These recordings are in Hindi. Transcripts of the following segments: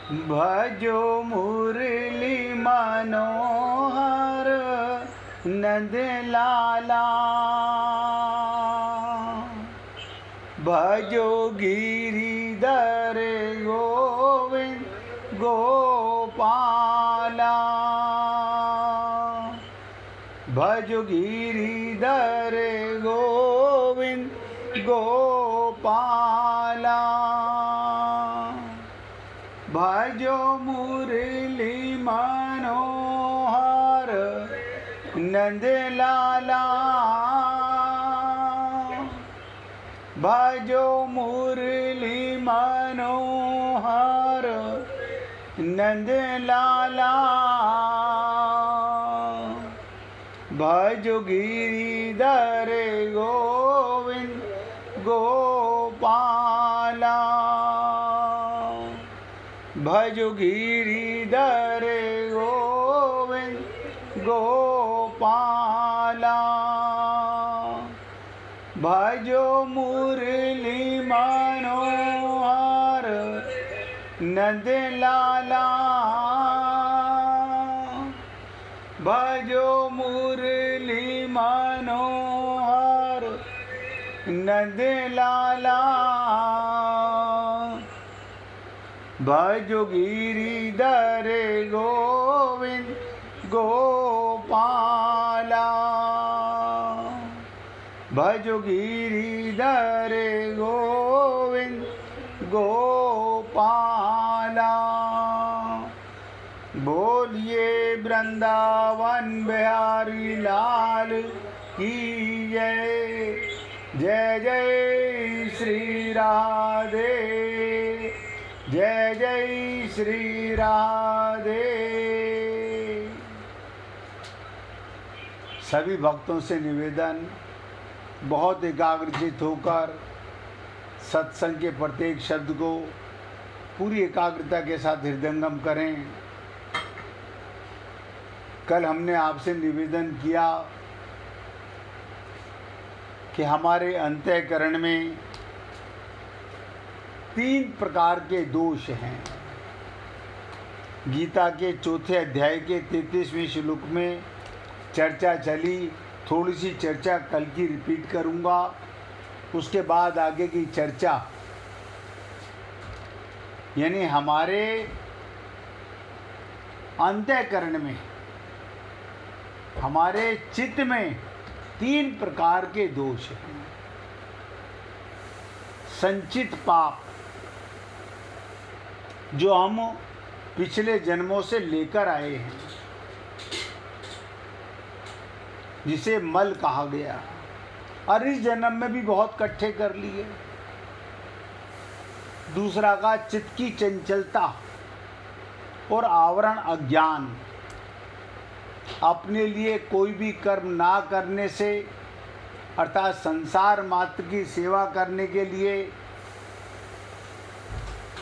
भजो मुरली मनोहर नंद लाला, भजो गिरिधर गोविंद गोपाला, भजो गिरिधर गोविंद गोपाला, भजो मुरली मनोहर नंद लाला, भजो मुरली मनोहर नंद लाला, भजो गिरिधर गोविंद गोपाला, भजो गिरिधर गोविंद गोपाला, भजो मुरली मनोहर नंद लाला, भजो मुरली मनोहर नंद लाला, भजो गिरिधर गोविंद गोपाला, भजो गिरिधर गोविंद गोपाला। बोलिए वृंदावन बिहारी लाल की जय। जय जय श्री राधे, जय जय श्री राधे। सभी भक्तों से निवेदन, बहुत एकाग्रचित होकर सत्संग के प्रत्येक शब्द को पूरी एकाग्रता के साथ हृदयंगम करें। कल हमने आपसे निवेदन किया कि हमारे अंतःकरण में 3 प्रकार के दोष हैं। गीता के चौथे अध्याय के 33वें श्लोक में चर्चा चली। थोड़ी सी चर्चा कल की रिपीट करूंगा, उसके बाद आगे की चर्चा। यानी हमारे अंतःकरण में, हमारे चित्त में 3 प्रकार के दोष हैं। संचित पाप, जो हम पिछले जन्मों से लेकर आए हैं, जिसे मल कहा गया, और इस जन्म में भी बहुत इकट्ठे कर लिए। दूसरा का चित्त की चंचलता और आवरण अज्ञान, अपने लिए कोई भी कर्म ना करने से, अर्थात संसार मात्र की सेवा करने के लिए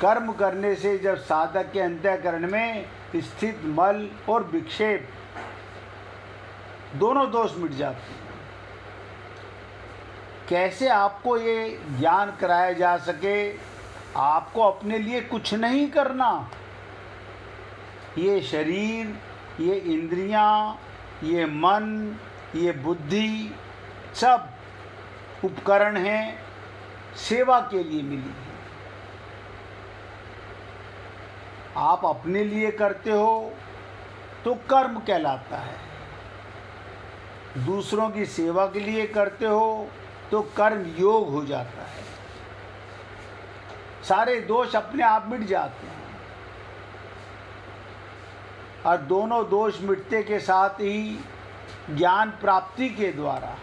कर्म करने से जब साधक के अंतःकरण में स्थित मल और विक्षेप दोनों दोष मिट जाते हैं। कैसे आपको ये ज्ञान कराया जा सके? आपको अपने लिए कुछ नहीं करना। ये शरीर, ये इंद्रियां, ये मन, ये बुद्धि सब उपकरण हैं, सेवा के लिए मिली है। आप अपने लिए करते हो तो कर्म कहलाता है, दूसरों की सेवा के लिए करते हो तो कर्म योग हो जाता है। सारे दोष अपने आप मिट जाते हैं, और दोनों दोष मिटते के साथ ही ज्ञान प्राप्ति के द्वारा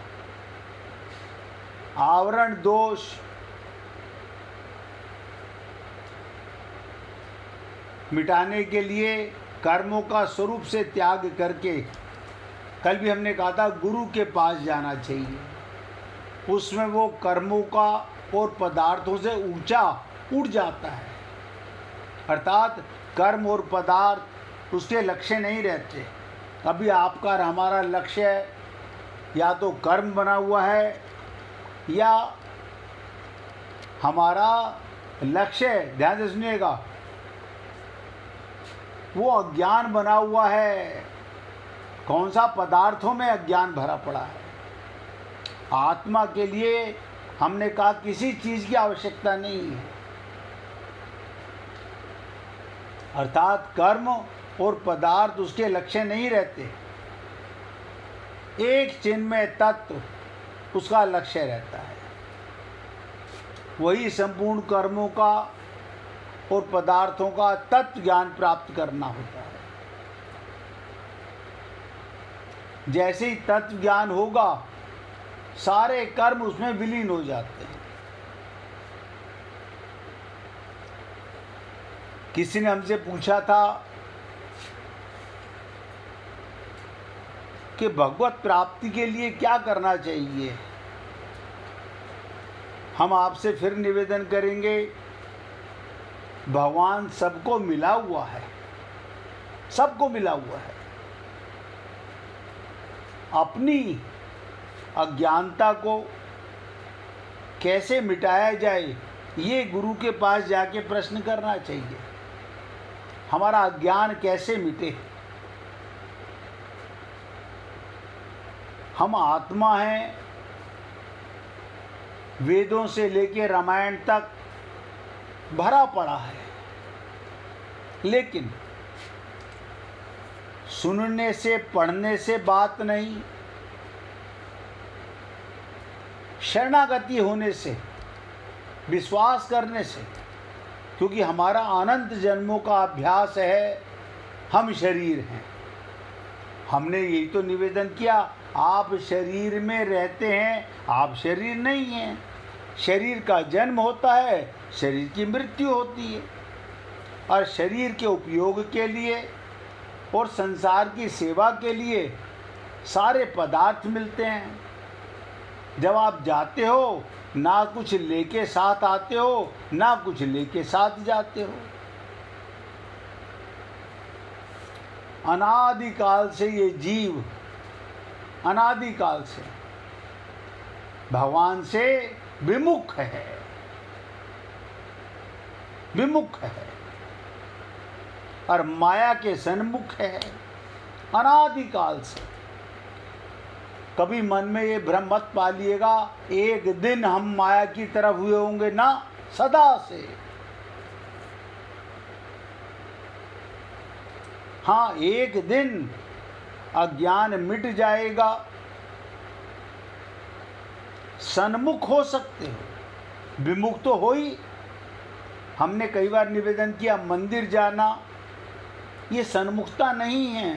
आवरण दोष मिटाने के लिए कर्मों का स्वरूप से त्याग करके, कल भी हमने कहा था गुरु के पास जाना चाहिए। उसमें वो कर्मों का और पदार्थों से ऊंचा उठ जाता है, अर्थात कर्म और पदार्थ उसके लक्ष्य नहीं रहते। अभी आपका और हमारा लक्ष्य या तो कर्म बना हुआ है, या हमारा लक्ष्य, ध्यान से सुनिएगा, वो अज्ञान बना हुआ है। कौन सा? पदार्थों में अज्ञान भरा पड़ा है। आत्मा के लिए हमने कहा किसी चीज की आवश्यकता नहीं है, अर्थात कर्म और पदार्थ उसके लक्ष्य नहीं रहते। एक चिन्मय तत्व उसका लक्ष्य रहता है। वही संपूर्ण कर्मों का और पदार्थों का तत्व ज्ञान प्राप्त करना होता है। जैसे ही तत्व ज्ञान होगा, सारे कर्म उसमें विलीन हो जाते हैं। किसी ने हमसे पूछा था कि भगवत प्राप्ति के लिए क्या करना चाहिए। हम आपसे फिर निवेदन करेंगे, भगवान सबको मिला हुआ है, सबको मिला हुआ है। अपनी अज्ञानता को कैसे मिटाया जाए, ये गुरु के पास जाके प्रश्न करना चाहिए। हमारा अज्ञान कैसे मिटे? हम आत्मा हैं, वेदों से लेकर रामायण तक भरा पड़ा है, लेकिन सुनने से पढ़ने से बात नहीं, शरणागति होने से, विश्वास करने से। क्योंकि हमारा अनंत जन्मों का अभ्यास है, हम शरीर हैं। हमने यही तो निवेदन किया, आप शरीर में रहते हैं, आप शरीर नहीं हैं। शरीर का जन्म होता है, शरीर की मृत्यु होती है, और शरीर के उपयोग के लिए और संसार की सेवा के लिए सारे पदार्थ मिलते हैं। जब आप जाते हो, ना कुछ लेके साथ आते हो, ना कुछ लेके साथ जाते हो। अनादिकाल से ये जीव, अनादिकाल से भगवान से विमुख है, विमुख है, और माया के सन्मुख है अनादिकाल से। कभी मन में ये भ्रम मत पालिएगा एक दिन हम माया की तरफ हुए होंगे, ना, सदा से। हाँ, एक दिन अज्ञान मिट जाएगा, सन्मुख हो सकते हो, विमुख तो हो ही। हमने कई बार निवेदन किया, मंदिर जाना ये सन्मुखता नहीं है,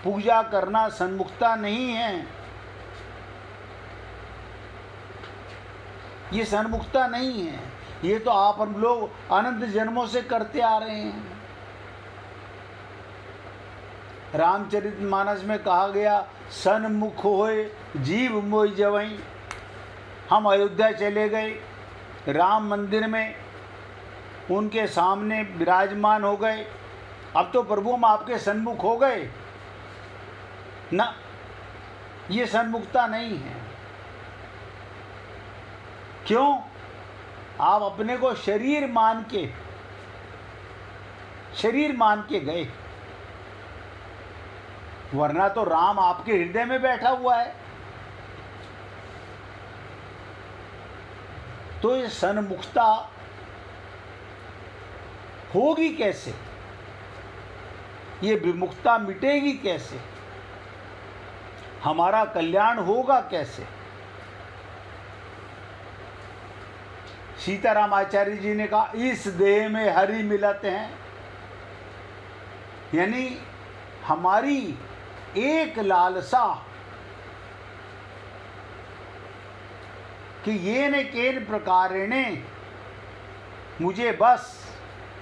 पूजा करना सन्मुखता नहीं है, ये सन्मुखता नहीं है। ये तो आप हम लोग अनंत जन्मों से करते आ रहे हैं। रामचरितमानस में कहा गया, सन्मुख होए जीव मोहि जवई। हम अयोध्या चले गए, राम मंदिर में उनके सामने विराजमान हो गए। अब तो प्रभु हम आपके सन्मुख हो गए ना, ये सन्मुखता नहीं है। क्यों? आप अपने को शरीर मान के गए, वरना तो राम आपके हृदय में बैठा हुआ है। तो ये सन्मुखता होगी कैसे? ये विमुखता मिटेगी कैसे? हमारा कल्याण होगा कैसे? सीताराम आचार्य जी ने कहा, इस देह में हरि मिलत हैं, यानी हमारी एक लालसा कि ये ने केन प्रकारेणे, मुझे बस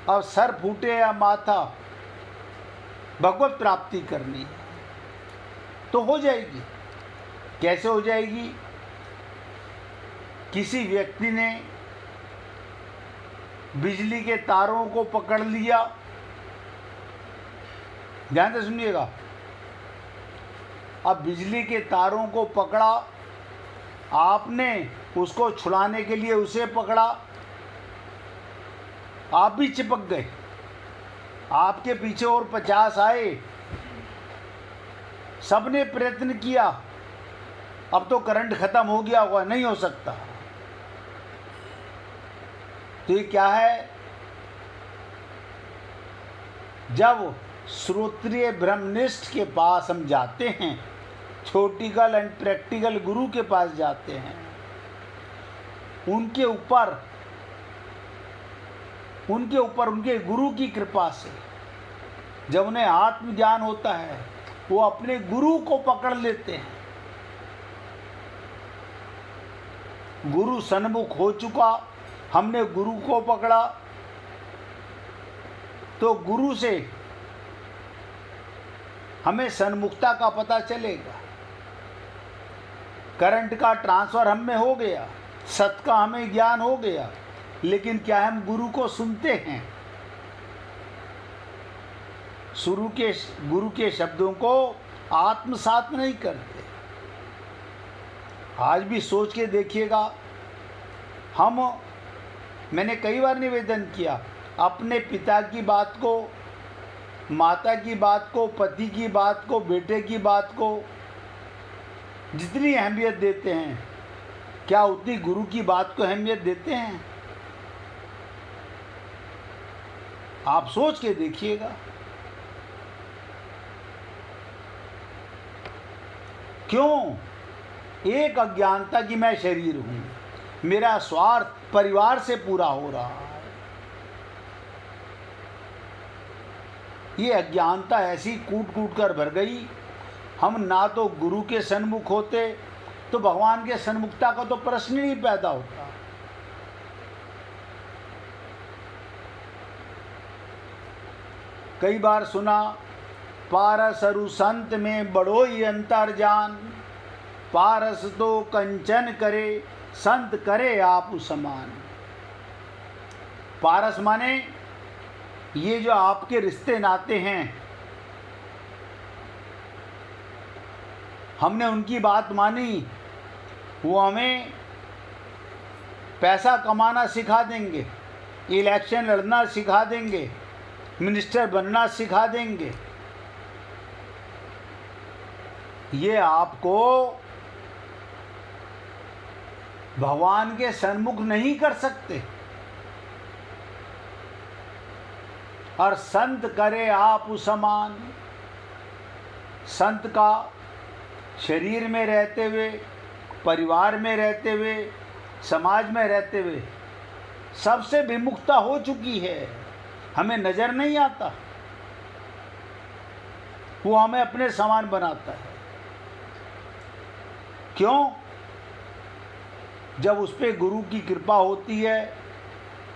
अब सर फूटे या माथा भगवत प्राप्ति करनी है, तो हो जाएगी। कैसे हो जाएगी? किसी व्यक्ति ने बिजली के तारों को पकड़ लिया, ध्यान से सुनिएगा। अब बिजली के तारों को पकड़ा, आपने उसको छुड़ाने के लिए उसे पकड़ा, आप भी चिपक गए। आपके पीछे और 50 आए, सबने प्रयत्न किया, अब तो करंट खत्म हो गया होगा, नहीं हो सकता। तो ये क्या है? जब श्रोत्रिय ब्रह्मनिष्ठ के पास हम जाते हैं, छोटिकल एंड प्रैक्टिकल गुरु के पास जाते हैं, उनके ऊपर उनके गुरु की कृपा से जब उन्हें आत्मज्ञान होता है, वो अपने गुरु को पकड़ लेते हैं। गुरु सन्मुख हो चुका, हमने गुरु को पकड़ा, तो गुरु से हमें सन्मुखता का पता चलेगा। करंट का ट्रांसफर हम में हो गया, सत का हमें ज्ञान हो गया, लेकिन क्या हम गुरु को सुनते हैं? गुरु के शब्दों को आत्मसात नहीं करते। आज भी सोच के देखिएगा, मैंने कई बार निवेदन किया, अपने पिता की बात को, माता की बात को, पति की बात को, बेटे की बात को जितनी अहमियत देते हैं, क्या उतनी गुरु की बात को अहमियत देते हैं? आप सोच के देखिएगा। क्यों? एक अज्ञानता कि मैं शरीर हूं, मेरा स्वार्थ परिवार से पूरा हो रहा है। ये अज्ञानता ऐसी कूट कूट कर भर गई, हम ना तो गुरु के सन्मुख होते तो भगवान के सन्मुखता का तो प्रश्न ही नहीं पैदा होता। कई बार सुना, पारस अरु संत में बड़ो ही अंतर जान, पारस तो कंचन करे संत करे आप समान। पारस माने ये जो आपके रिश्ते नाते हैं, हमने उनकी बात मानी, वो हमें पैसा कमाना सिखा देंगे, इलेक्शन लड़ना सिखा देंगे, मिनिस्टर बनना सिखा देंगे। ये आपको भगवान के सन्मुख नहीं कर सकते। और संत करे आप समान, संत का शरीर में रहते हुए, परिवार में रहते हुए, समाज में रहते हुए सबसे विमुखता हो चुकी है, हमें नजर नहीं आता, वो हमें अपने समान बनाता है। क्यों? जब उस पे गुरु की कृपा होती है,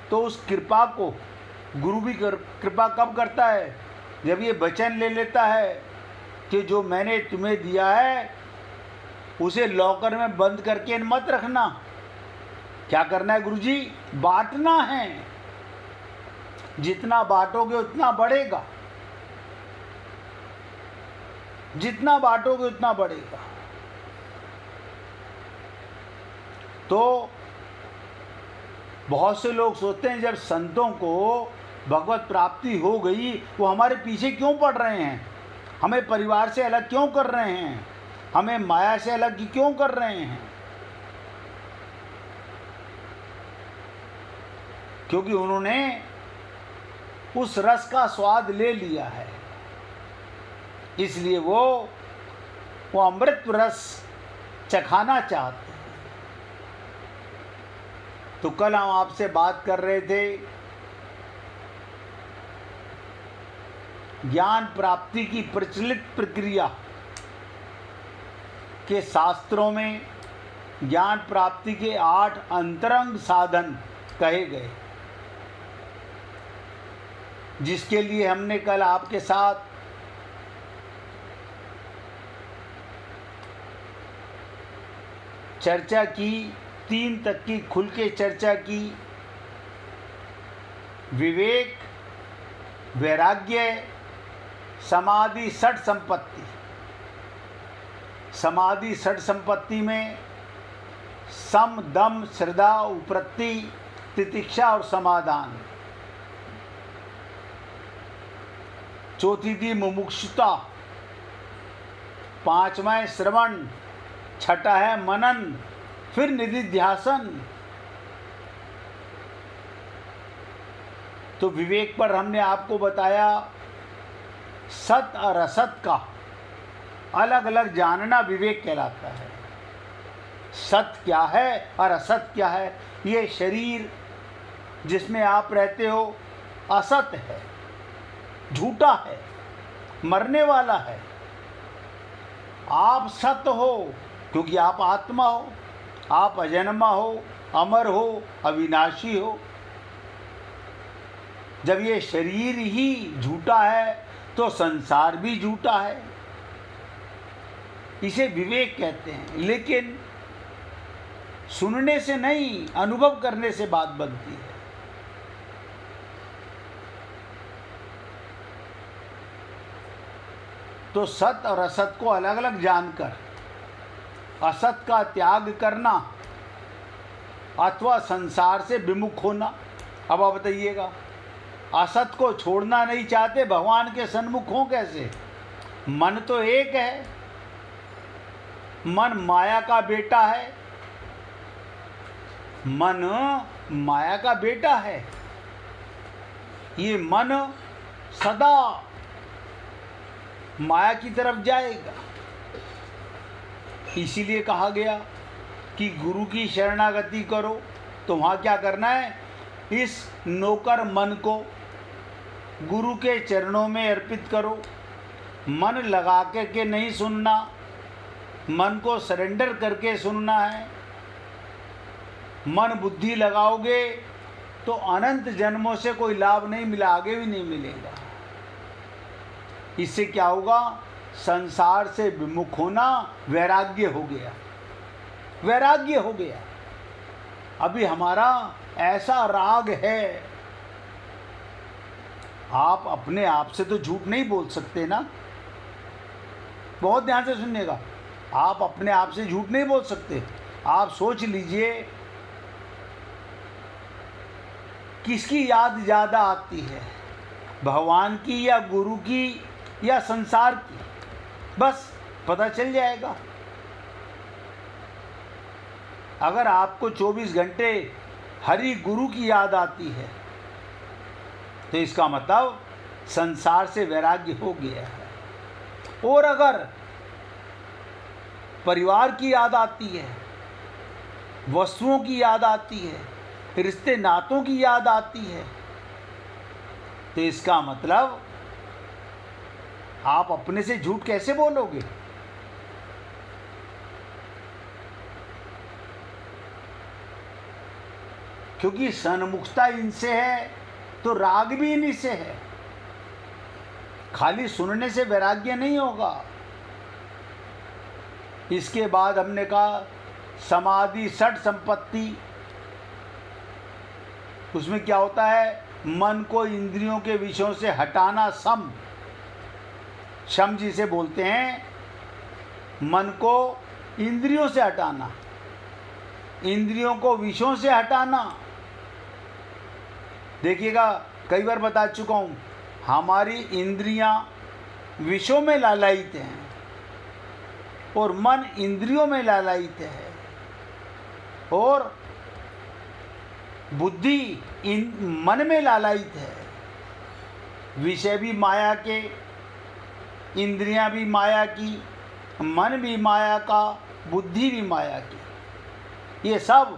तो उस कृपा को गुरु भी कृपा कब करता है? जब ये वचन ले लेता है कि जो मैंने तुम्हें दिया है उसे लॉकर में बंद करके मत रखना। क्या करना है गुरुजी? बांटना है। जितना बांटोगे उतना बढ़ेगा, जितना बांटोगे उतना बढ़ेगा। तो बहुत से लोग सोचते हैं जब संतों को भगवत प्राप्ति हो गई, वो हमारे पीछे क्यों पड़ रहे हैं, हमें परिवार से अलग क्यों कर रहे हैं, हमें माया से अलग क्यों कर रहे हैं? क्योंकि उन्होंने उस रस का स्वाद ले लिया है, इसलिए वो अमृत रस चखाना चाहते हैं। तो कल हम आपसे बात कर रहे थे ज्ञान प्राप्ति की प्रचलित प्रक्रिया के शास्त्रों में ज्ञान प्राप्ति के 8 अंतरंग साधन कहे गए, जिसके लिए हमने कल आपके साथ चर्चा की, 3 तक की खुल के चर्चा की। विवेक, वैराग्य, समाधि, षट संपत्ति। समाधि षट संपत्ति में सम, दम, श्रद्धा, उपरति, तितिक्षा और समाधान। चौथी थी मुमुक्षुता, पांचवा है श्रवण, छठा है मनन, फिर निधिध्यासन। तो विवेक पर हमने आपको बताया सत और असत का अलग अलग जानना विवेक कहलाता है। सत क्या है और असत क्या है? ये शरीर जिसमें आप रहते हो असत है, झूठा है, मरने वाला है। आप सत हो क्योंकि आप आत्मा हो, आप अजन्मा हो, अमर हो, अविनाशी हो। जब ये शरीर ही झूठा है तो संसार भी झूठा है। इसे विवेक कहते हैं। लेकिन सुनने से नहीं, अनुभव करने से बात बनती है। तो सत और असत को अलग अलग जानकर असत का त्याग करना अथवा संसार से विमुख होना। अब आप बताइएगा, असत को छोड़ना नहीं चाहते, भगवान के सन्मुख हो कैसे? मन तो एक है, मन माया का बेटा है, मन माया का बेटा है। ये मन सदा माया की तरफ जाएगा। इसीलिए कहा गया कि गुरु की शरणागति करो। तो वहाँ क्या करना है? इस नौकर मन को गुरु के चरणों में अर्पित करो। मन लगा के नहीं सुनना, मन को सरेंडर करके सुनना है। मन बुद्धि लगाओगे तो अनंत जन्मों से कोई लाभ नहीं मिला, आगे भी नहीं मिलेगा। इससे क्या होगा? संसार से विमुख होना वैराग्य हो गया, वैराग्य हो गया। अभी हमारा ऐसा राग है, आप अपने आप से तो झूठ नहीं बोल सकते ना। बहुत ध्यान से सुनिएगा, आप अपने आप से झूठ नहीं बोल सकते। आप सोच लीजिए किसकी याद ज़्यादा आती है, भगवान की या गुरु की या संसार की? बस पता चल जाएगा। अगर आपको 24 घंटे हरि गुरु की याद आती है तो इसका मतलब संसार से वैराग्य हो गया है। और अगर परिवार की याद आती है, वस्तुओं की याद आती है, रिश्ते नातों की याद आती है, तो इसका मतलब आप अपने से झूठ कैसे बोलोगे? क्योंकि सन्मुखता इनसे है तो राग भी इन्हीं से है। खाली सुनने से वैराग्य नहीं होगा। इसके बाद हमने कहा समाधि षट संपत्ति। उसमें क्या होता है? मन को इंद्रियों के विषयों से हटाना। शम जिसे बोलते हैं, मन को इंद्रियों से हटाना, इंद्रियों को विषयों से हटाना। देखिएगा, कई बार बता चुका हूँ, हमारी इंद्रियां विषयों में लालायित हैं और मन इंद्रियों में लालायित है, और बुद्धि मन में लालायित है। विषय भी माया के, इंद्रियां भी माया की, मन भी माया का, बुद्धि भी माया की। ये सब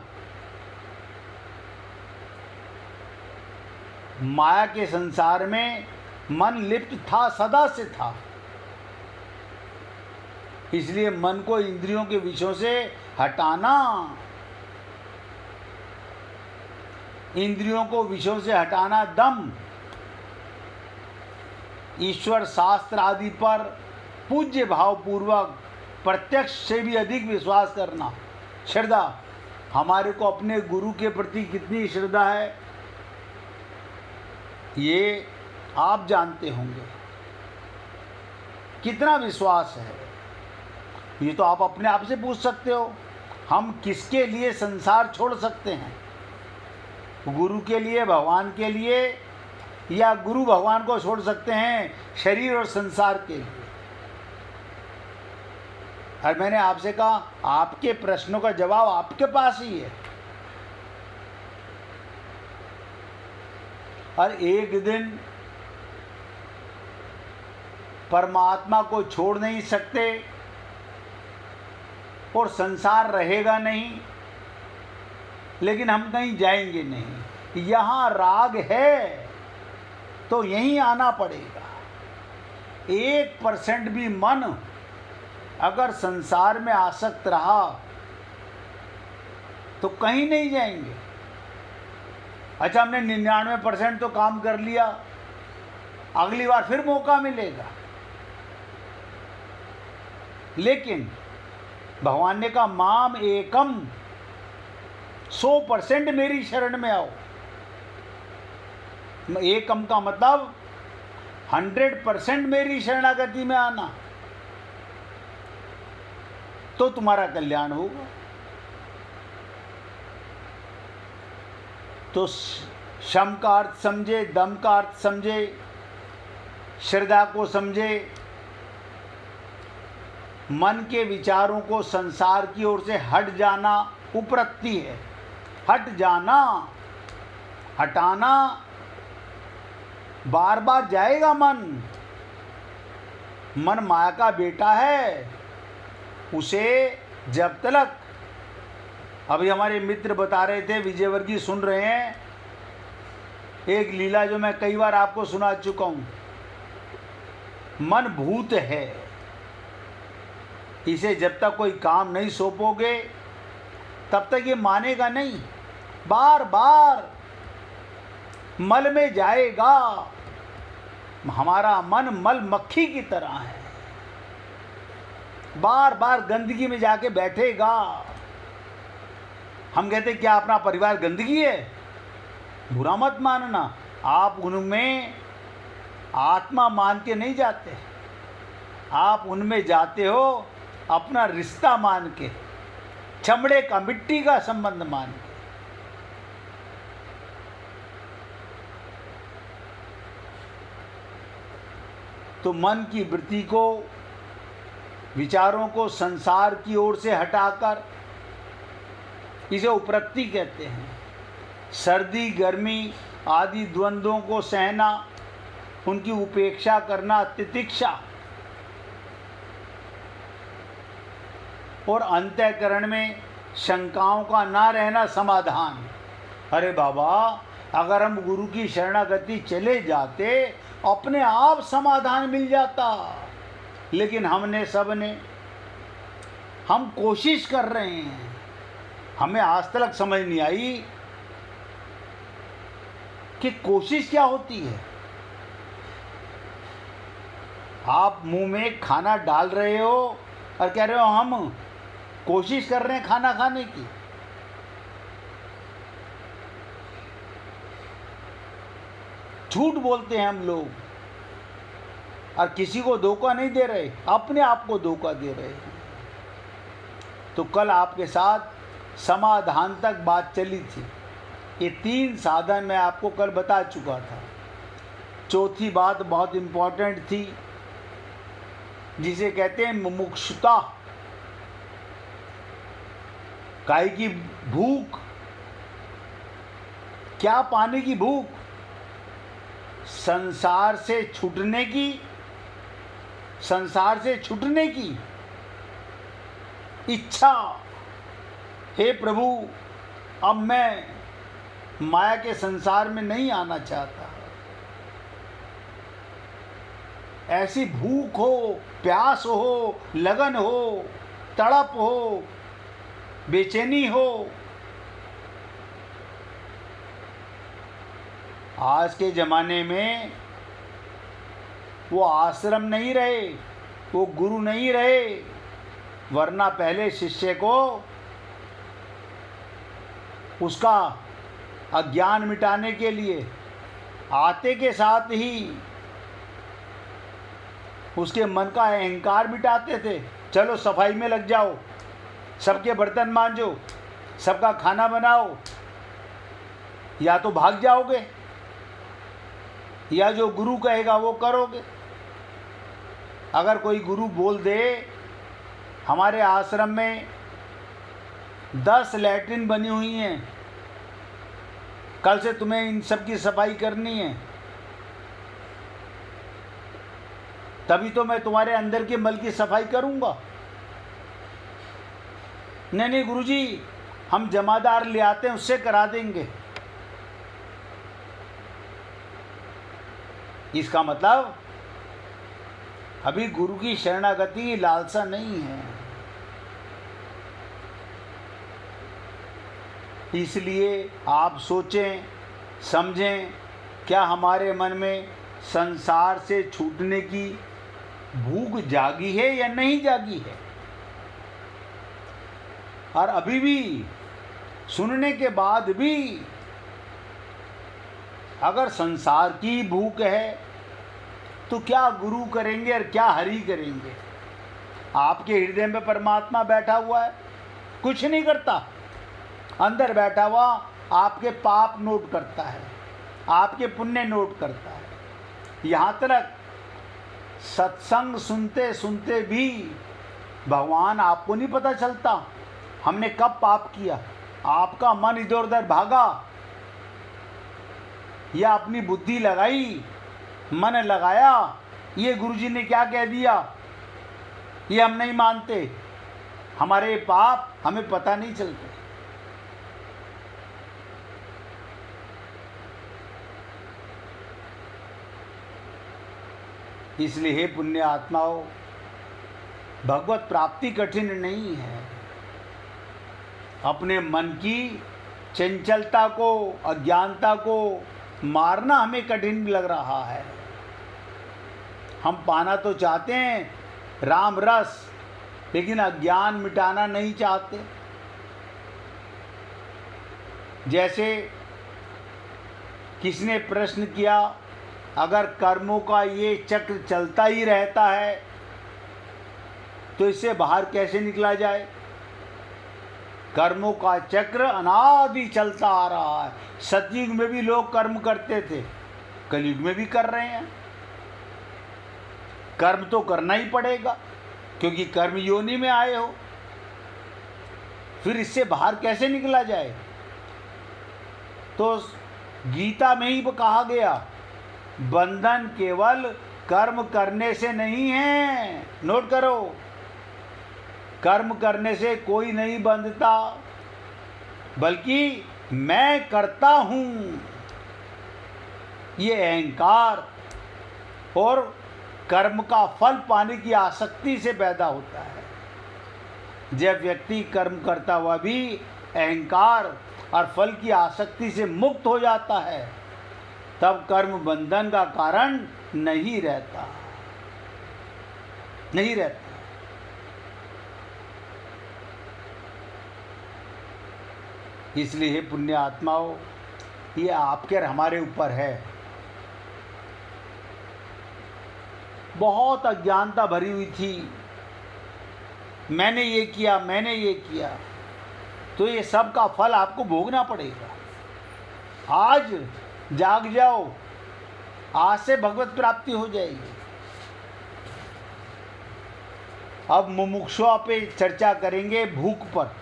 माया के संसार में मन लिप्त था, सदा से था। इसलिए मन को इंद्रियों के विषयों से हटाना, इंद्रियों को विषयों से हटाना दम, ईश्वर शास्त्र आदि पर पूज्य भाव पूर्वक प्रत्यक्ष से भी अधिक विश्वास करना, श्रद्धा। हमारे को अपने गुरु के प्रति कितनी श्रद्धा है ये आप जानते होंगे, कितना विश्वास है ये तो आप अपने आप से पूछ सकते हो। हम किसके लिए संसार छोड़ सकते हैं? गुरु के लिए, भगवान के लिए, या गुरु भगवान को छोड़ सकते हैं शरीर और संसार के लिए? और मैंने आपसे कहा आपके प्रश्नों का जवाब आपके पास ही है। और एक दिन परमात्मा को छोड़ नहीं सकते और संसार रहेगा नहीं, लेकिन हम कहीं जाएंगे नहीं। यहाँ राग है तो यहीं आना पड़ेगा। 1% भी मन अगर संसार में आसक्त रहा तो कहीं नहीं जाएंगे। अच्छा, हमने 99% तो काम कर लिया, अगली बार फिर मौका मिलेगा। लेकिन भगवान ने कहा माम एकम, 100% मेरी शरण में आओ। एकम का मतलब 100% मेरी शरणागति में आना, तो तुम्हारा कल्याण होगा। तो शम का अर्थ समझे, दम का अर्थ समझे, श्रद्धा को समझे, मन के विचारों को संसार की ओर से हट जाना उपरक्ति है। हट जाना, हटाना, बार बार जाएगा मन। मन माया का बेटा है, उसे जब तक, अभी हमारे मित्र बता रहे थे, विजयवर्गीय सुन रहे हैं, एक लीला जो मैं कई बार आपको सुना चुका हूं। मन भूत है, इसे जब तक कोई काम नहीं सौंपोगे तब तक ये मानेगा नहीं। बार बार मल में जाएगा। हमारा मन मल मक्खी की तरह है, बार बार गंदगी में जाके बैठेगा। हम कहते क्या अपना परिवार गंदगी है? बुरा मत मानना, आप उनमें आत्मा मान के नहीं जाते, आप उनमें जाते हो अपना रिश्ता मान के, चमड़े का, मिट्टी का संबंध मान के। तो मन की वृत्ति को, विचारों को संसार की ओर से हटाकर, इसे उपरक्ति कहते हैं। सर्दी गर्मी आदि द्वंद्वों को सहना, उनकी उपेक्षा करना तितिक्षा, और अंतःकरण में शंकाओं का ना रहना समाधान। अरे बाबा, अगर हम गुरु की शरणागति चले जाते अपने आप समाधान मिल जाता, लेकिन हम कोशिश कर रहे हैं। हमें आज तक समझ नहीं आई कि कोशिश क्या होती है। आप मुंह में खाना डाल रहे हो और कह रहे हो हम कोशिश कर रहे हैं खाना खाने की। झूठ बोलते हैं हम लोग, और किसी को धोखा नहीं दे रहे, अपने आप को धोखा दे रहे हैं। तो कल आपके साथ समाधान तक बात चली थी। ये 3 साधन मैं आपको कल बता चुका था। चौथी बात बहुत इम्पोर्टेंट थी, जिसे कहते हैं मुमुक्षुता। काहे की भूख? क्या पाने की भूख? संसार से छूटने की, संसार से छूटने की इच्छा। हे प्रभु, अब मैं माया के संसार में नहीं आना चाहता। ऐसी भूख हो, प्यास हो, लगन हो, तड़प हो, बेचैनी हो। आज के ज़माने में वो आश्रम नहीं रहे, वो गुरु नहीं रहे, वरना पहले शिष्य को उसका अज्ञान मिटाने के लिए आते के साथ ही उसके मन का अहंकार मिटाते थे। चलो सफाई में लग जाओ, सबके बर्तन मांजो, सबका खाना बनाओ, या तो भाग जाओगे। या जो गुरु कहेगा वो करोगे। अगर कोई गुरु बोल दे हमारे आश्रम में 10 लैट्रिन बनी हुई हैं, कल से तुम्हें इन सब की सफाई करनी है, तभी तो मैं तुम्हारे अंदर के मल की सफाई करूंगा। नहीं गुरुजी, हम जमादार ले आते हैं, उससे करा देंगे। इसका मतलब अभी गुरु की शरणागति लालसा नहीं है। इसलिए आप सोचें समझें, क्या हमारे मन में संसार से छूटने की भूख जागी है या नहीं जागी है। और अभी भी सुनने के बाद भी अगर संसार की भूख है तो क्या गुरु करेंगे और क्या हरि करेंगे। आपके हृदय में परमात्मा बैठा हुआ है, कुछ नहीं करता, अंदर बैठा हुआ आपके पाप नोट करता है, आपके पुण्य नोट करता है। यहाँ तक सत्संग सुनते सुनते भी भगवान आपको नहीं पता चलता हमने कब पाप किया। आपका मन इधर उधर भागा या अपनी बुद्धि लगाई, मन लगाया, ये गुरुजी ने क्या कह दिया, ये हम नहीं मानते। हमारे पाप हमें पता नहीं चलते। इसलिए हे पुण्य आत्माओं, भगवत प्राप्ति कठिन नहीं है। अपने मन की चंचलता को, अज्ञानता को मारना हमें कठिन लग रहा है। हम पाना तो चाहते हैं राम रस, लेकिन अज्ञान मिटाना नहीं चाहते। जैसे किसने प्रश्न किया, अगर कर्मों का ये चक्र चलता ही रहता है तो इससे बाहर कैसे निकला जाए। कर्मों का चक्र अनादि चलता आ रहा है। सतयुग में भी लोग कर्म करते थे, कलयुग में भी कर रहे हैं। कर्म तो करना ही पड़ेगा क्योंकि कर्म योनि में आए हो। फिर इससे बाहर कैसे निकला जाए। तो गीता में ही कहा गया, बंधन केवल कर्म करने से नहीं है। नोट करो, कर्म करने से कोई नहीं बंधता, बल्कि मैं करता हूं, ये अहंकार और कर्म का फल पाने की आसक्ति से पैदा होता है। जब व्यक्ति कर्म करता हुआ भी अहंकार और फल की आसक्ति से मुक्त हो जाता है, तब कर्म बंधन का कारण नहीं रहता। इसलिए हे पुण्य आत्माओं, ये आपके और हमारे ऊपर है। बहुत अज्ञानता भरी हुई थी, मैंने ये किया, मैंने ये किया, तो ये सब का फल आपको भोगना पड़ेगा। आज जाग जाओ, आज से भगवत प्राप्ति हो जाएगी। अब मुमुक्षुओं पे चर्चा करेंगे भूख पर,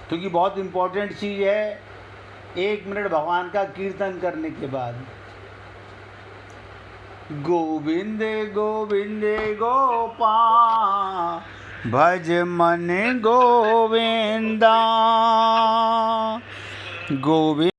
क्योंकि बहुत इम्पोर्टेंट चीज़ है। 1 मिनट भगवान का कीर्तन करने के बाद, गोविंद गोविंद गोपाल भज मन गोविंदा, गोविंद